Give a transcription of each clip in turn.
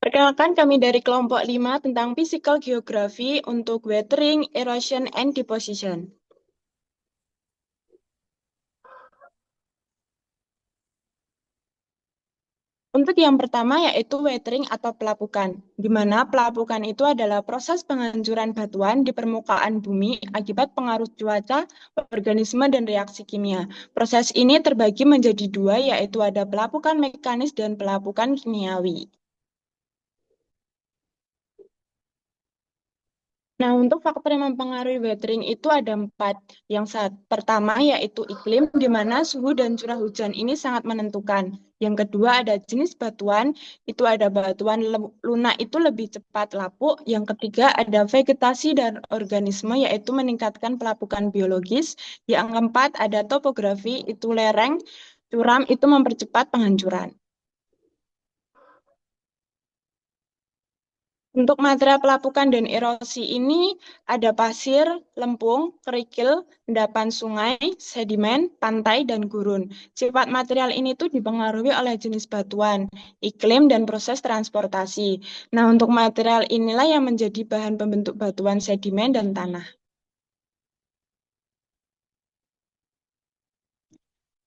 Perkenalkan kami dari kelompok 5 tentang Physical Geography untuk Weathering, Erosion, and Deposition. Untuk yang pertama yaitu weathering atau pelapukan, di mana pelapukan itu adalah proses penghancuran batuan di permukaan bumi akibat pengaruh cuaca, organisme, dan reaksi kimia. Proses ini terbagi menjadi dua, yaitu ada pelapukan mekanis dan pelapukan kimiawi. Nah, untuk faktor yang mempengaruhi weathering itu ada empat. Pertama yaitu iklim, di mana suhu dan curah hujan ini sangat menentukan. Yang kedua ada jenis batuan, itu ada batuan lunak itu lebih cepat lapuk. Yang ketiga ada vegetasi dan organisme, yaitu meningkatkan pelapukan biologis. Yang keempat ada topografi, itu lereng, curam itu mempercepat penghancuran. Untuk material pelapukan dan erosi ini ada pasir, lempung, kerikil, endapan sungai, sedimen, pantai, dan gurun. Sifat material ini tuh dipengaruhi oleh jenis batuan, iklim, dan proses transportasi. Nah, untuk material inilah yang menjadi bahan pembentuk batuan sedimen dan tanah.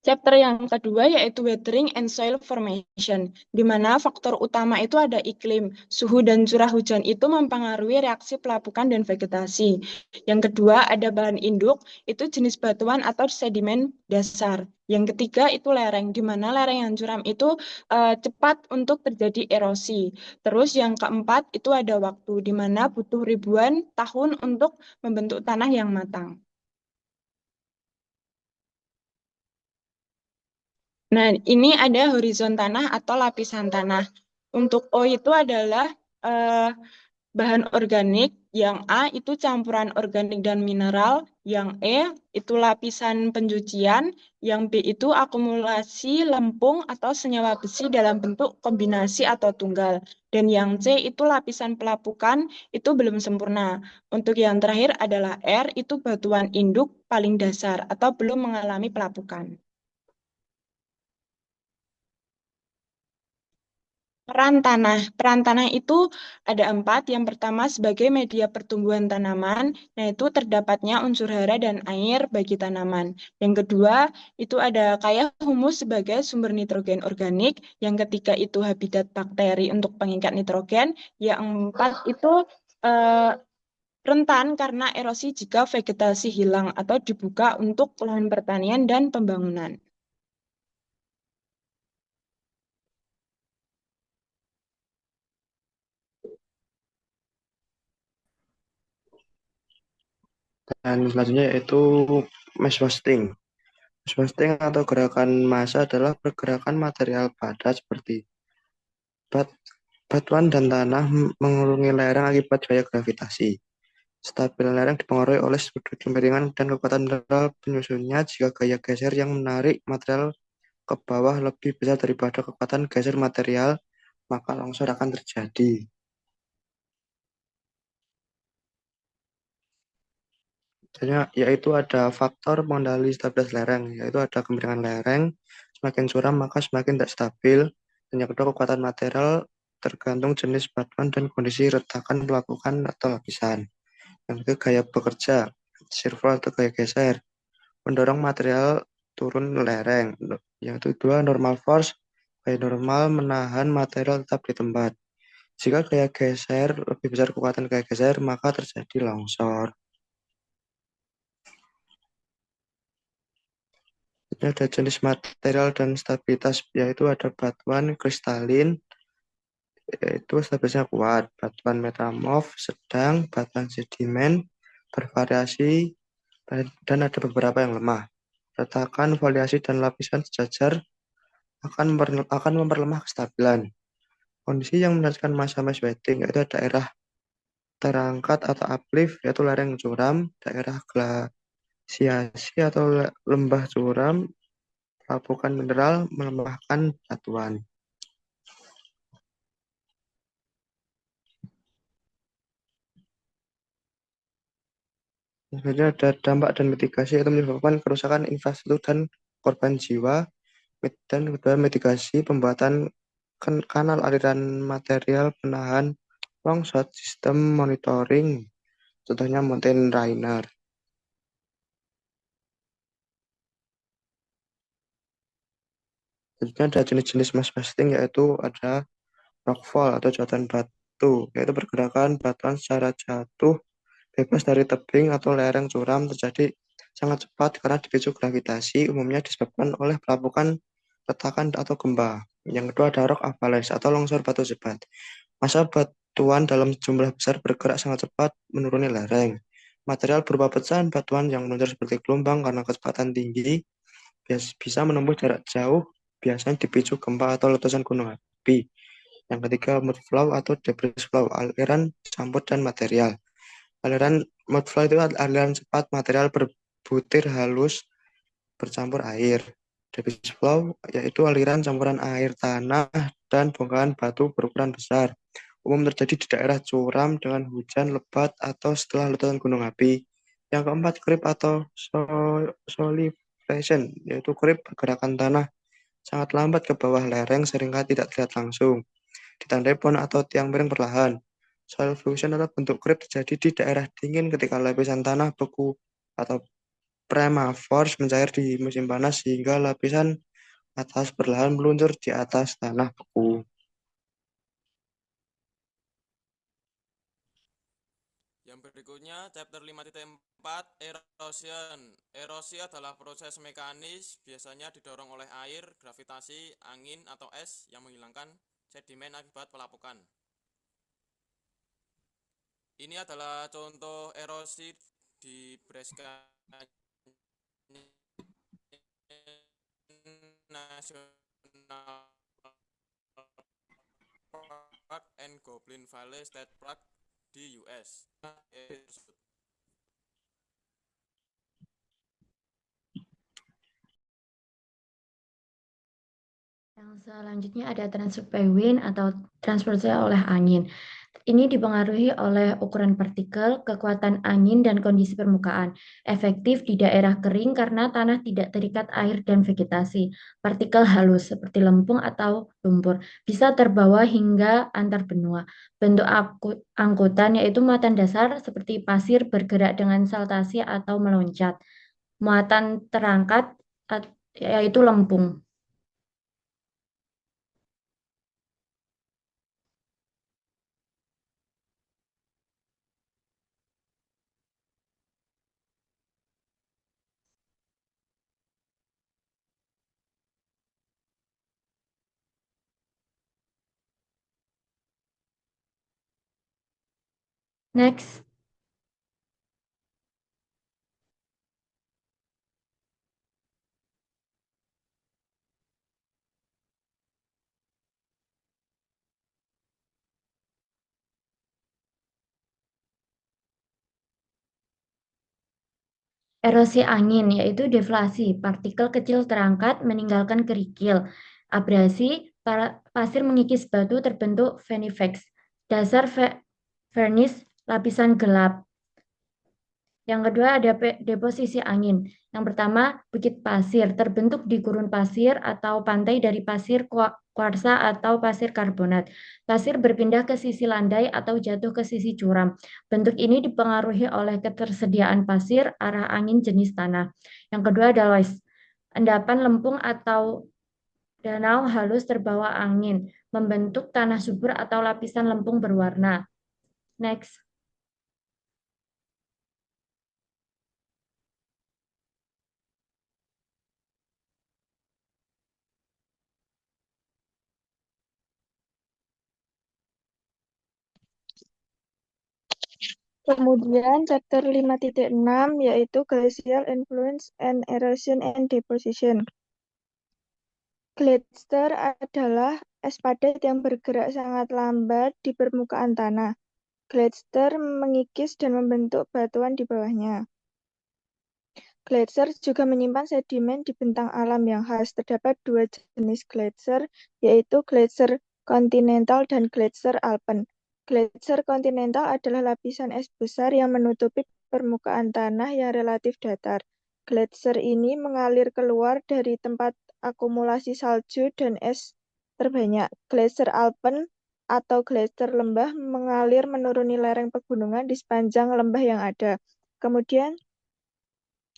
Chapter yang kedua yaitu Weathering and Soil Formation, di mana faktor utama itu ada iklim, suhu dan curah hujan itu mempengaruhi reaksi pelapukan dan vegetasi. Yang kedua ada bahan induk, itu jenis batuan atau sedimen dasar. Yang ketiga itu lereng, di mana lereng yang curam itu cepat untuk terjadi erosi. Terus yang keempat itu ada waktu, di mana butuh ribuan tahun untuk membentuk tanah yang matang. Nah, ini ada horizon tanah atau lapisan tanah. Untuk O itu adalah eh, bahan organik, yang A itu campuran organik dan mineral, yang E itu lapisan pencucian, yang B itu akumulasi lempung atau senyawa besi dalam bentuk kombinasi atau tunggal, dan yang C itu lapisan pelapukan itu belum sempurna. Untuk yang terakhir adalah R itu batuan induk paling dasar atau belum mengalami pelapukan. Peran tanah itu ada empat. Yang pertama sebagai media pertumbuhan tanaman, nah itu terdapatnya unsur hara dan air bagi tanaman. Yang kedua itu ada kaya humus sebagai sumber nitrogen organik. Yang ketiga itu habitat bakteri untuk pengikat nitrogen. Yang empat itu eh, rentan karena erosi jika vegetasi hilang atau dibuka untuk lahan pertanian dan pembangunan. Dan selanjutnya yaitu mass wasting. Mass wasting atau gerakan massa adalah pergerakan material padat seperti bat, batuan dan tanah mengurungi lereng akibat gaya gravitasi. Stabil lereng dipengaruhi oleh sudut kemiringan dan kekuatan mineral penyusunnya. Jika gaya geser yang menarik material ke bawah lebih besar daripada kekuatan geser material, maka longsor akan terjadi. Yaitu ada faktor pengendali stabilitas lereng, yaitu ada kemiringan lereng, semakin curam maka semakin tidak stabil, dan yang kedua kekuatan material tergantung jenis batuan dan kondisi retakan pelapukan atau lapisan. Yang ketiga gaya bekerja, shear flow atau gaya geser, mendorong material turun lereng. Yang kedua normal force, gaya normal menahan material tetap di tempat. Jika gaya geser lebih besar kekuatan gaya geser, maka terjadi longsor. Ini ada jenis material dan stabilitas, yaitu ada batuan kristalin, yaitu stabilitasnya kuat, batuan metamorf sedang, batuan sedimen bervariasi, dan ada beberapa yang lemah. Retakan, foliasi, dan lapisan sejajar akan memperlemah kestabilan. Kondisi yang menjelaskan masa mass wetting yaitu daerah terangkat atau uplift, yaitu lereng curam, daerah glasiasi atau lembah curam, pelapukan mineral melemahkan batuan. Sebenarnya ada dampak dan mitigasi yaitu menyebabkan kerusakan infrastruktur dan korban jiwa. Dan kedua mitigasi pembuatan kanal aliran material penahan longsor, sistem monitoring, contohnya mountain rainer. Selanjutnya ada jenis-jenis mass wasting, yaitu ada rockfall atau jatuhan batu, yaitu pergerakan batuan secara jatuh bebas dari tebing atau lereng curam terjadi sangat cepat karena dipicu gravitasi, umumnya disebabkan oleh pelapukan, retakan, atau gempa. Yang kedua ada rock avalanche atau longsor batu sebat. Massa batuan dalam jumlah besar bergerak sangat cepat menuruni lereng. Material berupa pecahan batuan yang meluncur seperti gelombang karena kecepatan tinggi bisa menempuh jarak jauh, biasanya dipicu gempa atau letusan gunung api. Yang ketiga, mud flow atau debris flow, aliran campur dan material. Aliran mud flow itu aliran cepat material berbutir halus bercampur air. Debris flow yaitu aliran campuran air tanah dan bongkahan batu berukuran besar. Umum terjadi di daerah curam dengan hujan lebat atau setelah letusan gunung api. Yang keempat, creep atau soliflation, yaitu creep pergerakan tanah sangat lambat ke bawah lereng seringkali tidak terlihat langsung. Ditandai pohon atau tiang miring perlahan. Soil fusion atau bentuk creep terjadi di daerah dingin ketika lapisan tanah beku atau permafrost mencair di musim panas sehingga lapisan atas perlahan meluncur di atas tanah beku. Yang berikutnya, chapter 5.4, erosion. Erosi adalah proses mekanis, biasanya didorong oleh air, gravitasi, angin, atau es yang menghilangkan sedimen akibat pelapukan. Ini adalah contoh erosi di Brescia National Park and Goblin Valley State Park di US. Yang selanjutnya ada transfer by wind atau transportasi oleh angin. Ini dipengaruhi oleh ukuran partikel, kekuatan angin, dan kondisi permukaan. Efektif di daerah kering karena tanah tidak terikat air dan vegetasi. Partikel halus seperti lempung atau lumpur bisa terbawa hingga antar benua. Bentuk angkutan yaitu muatan dasar seperti pasir bergerak dengan saltasi atau meloncat. Muatan terangkat yaitu lempung. Next. Erosi angin yaitu deflasi, partikel kecil terangkat meninggalkan kerikil. Abrasi, pasir mengikis batu terbentuk venivex. Dasar vernis, lapisan gelap. Yang kedua ada deposisi angin. Yang pertama, bukit pasir terbentuk di gurun pasir atau pantai dari pasir kuarsa atau pasir karbonat. Pasir berpindah ke sisi landai atau jatuh ke sisi curam. Bentuk ini dipengaruhi oleh ketersediaan pasir, arah angin, jenis tanah. Yang kedua ada loess. Endapan lempung atau danau halus terbawa angin, membentuk tanah subur atau lapisan lempung berwarna. Next. Kemudian chapter 5.6 yaitu Glacial Influence and Erosion and Deposition. Glacier adalah es padat yang bergerak sangat lambat di permukaan tanah. Glacier mengikis dan membentuk batuan di bawahnya. Glacier juga menyimpan sedimen di bentang alam yang khas. Terdapat dua jenis glacier, yaitu glacier kontinental dan glacier alpen. Glacier kontinental adalah lapisan es besar yang menutupi permukaan tanah yang relatif datar. Glacier ini mengalir keluar dari tempat akumulasi salju dan es terbanyak. Gletser Alpen atau gletser lembah mengalir menuruni lereng pegunungan di sepanjang lembah yang ada. Kemudian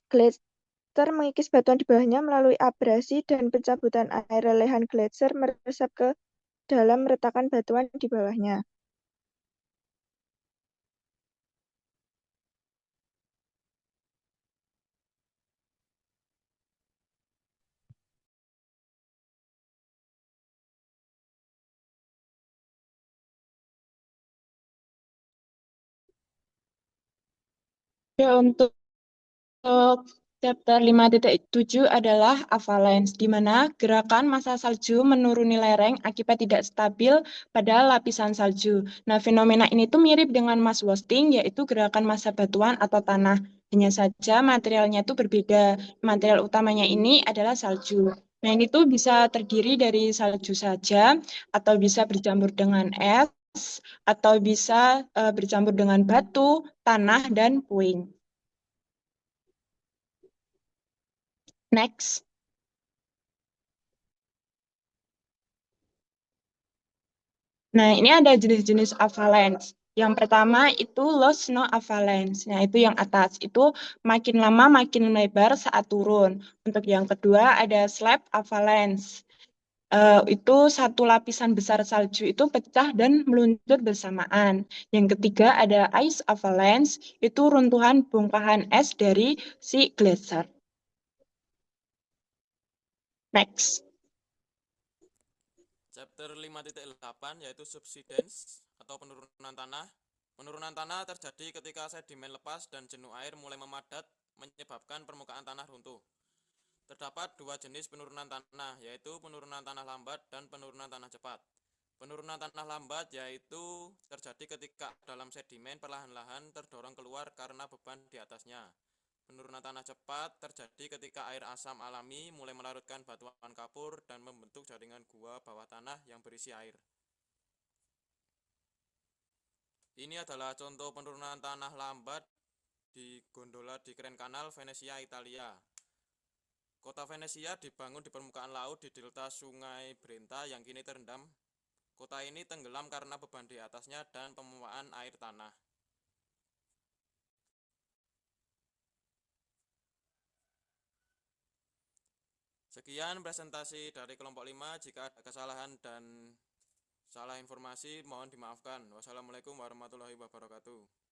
gletser mengikis batuan di bawahnya melalui abrasi dan pencabutan air. Lelehan gletser meresap ke dalam retakan batuan di bawahnya. Ya, untuk chapter 5.7 adalah avalanche, di mana gerakan massa salju menuruni lereng akibat tidak stabil pada lapisan salju. Nah, fenomena ini tuh mirip dengan mass wasting, yaitu gerakan massa batuan atau tanah. Hanya saja materialnya itu berbeda. Material utamanya ini adalah salju. Nah, ini tuh bisa terdiri dari salju saja, atau bisa bercampur dengan es, atau bisa bercampur dengan batu, tanah, dan puing. Next. Nah, ini ada jenis-jenis avalanche. Yang pertama itu low snow avalanche. Nah, itu yang atas. Itu makin lama makin lebar saat turun. Untuk yang kedua ada slab avalanche. Itu satu lapisan besar salju itu pecah dan meluncur bersamaan. Yang ketiga ada ice avalanche. Itu runtuhan bongkahan es dari si gletser. Next. Chapter 5.8 yaitu subsidence atau penurunan tanah. Penurunan tanah terjadi ketika sedimen lepas dan jenuh air mulai memadat menyebabkan permukaan tanah runtuh. Terdapat dua jenis penurunan tanah, yaitu penurunan tanah lambat dan penurunan tanah cepat. Penurunan tanah lambat yaitu terjadi ketika dalam sedimen perlahan-lahan terdorong keluar karena beban di atasnya. Penurunan tanah cepat terjadi ketika air asam alami mulai melarutkan batuan kapur dan membentuk jaringan gua bawah tanah yang berisi air. Ini adalah contoh penurunan tanah lambat di gondola di Grand Canal, Venesia, Italia. Kota Venesia dibangun di permukaan laut di delta Sungai Brenta yang kini terendam. Kota ini tenggelam karena beban di atasnya dan pemumpaan air tanah. Sekian presentasi dari kelompok 5. Jika ada kesalahan dan salah informasi mohon dimaafkan. Wassalamualaikum warahmatullahi wabarakatuh.